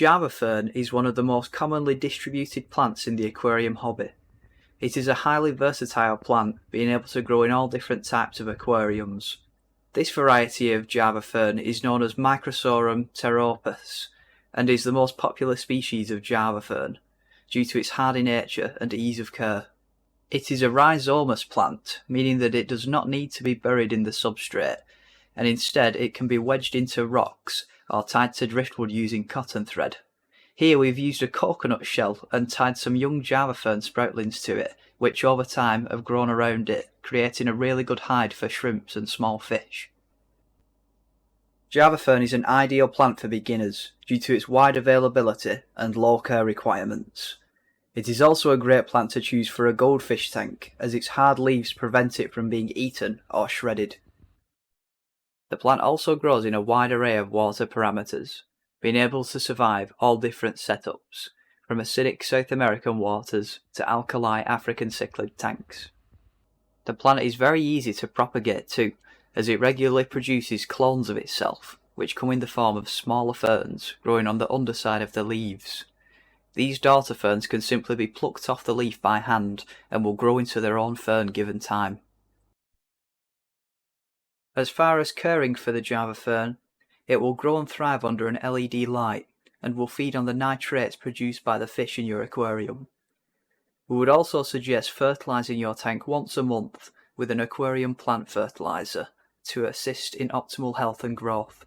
Java Fern is one of the most commonly distributed plants in the aquarium hobby. It is a highly versatile plant, being able to grow in all different types of aquariums. This variety of Java Fern is known as Microsorum Pteropus, and is the most popular species of Java Fern, due to its hardy nature and ease of care. It is a rhizomous plant, meaning that it does not need to be buried in the substrate, and instead it can be wedged into rocks or tied to driftwood using cotton thread. Here we've used a coconut shell and tied some young Java Fern sproutlings to it, which over time have grown around it, creating a really good hide for shrimps and small fish. Java Fern is an ideal plant for beginners due to its wide availability and low care requirements. It is also a great plant to choose for a goldfish tank, as its hard leaves prevent it from being eaten or shredded. The plant also grows in a wide array of water parameters, being able to survive all different setups, from acidic South American waters to alkali African cichlid tanks. The plant is very easy to propagate too, as it regularly produces clones of itself, which come in the form of smaller ferns growing on the underside of the leaves. These daughter ferns can simply be plucked off the leaf by hand and will grow into their own fern given time. As far as caring for the Java Fern, it will grow and thrive under an LED light and will feed on the nitrates produced by the fish in your aquarium. We would also suggest fertilising your tank once a month with an aquarium plant fertiliser to assist in optimal health and growth.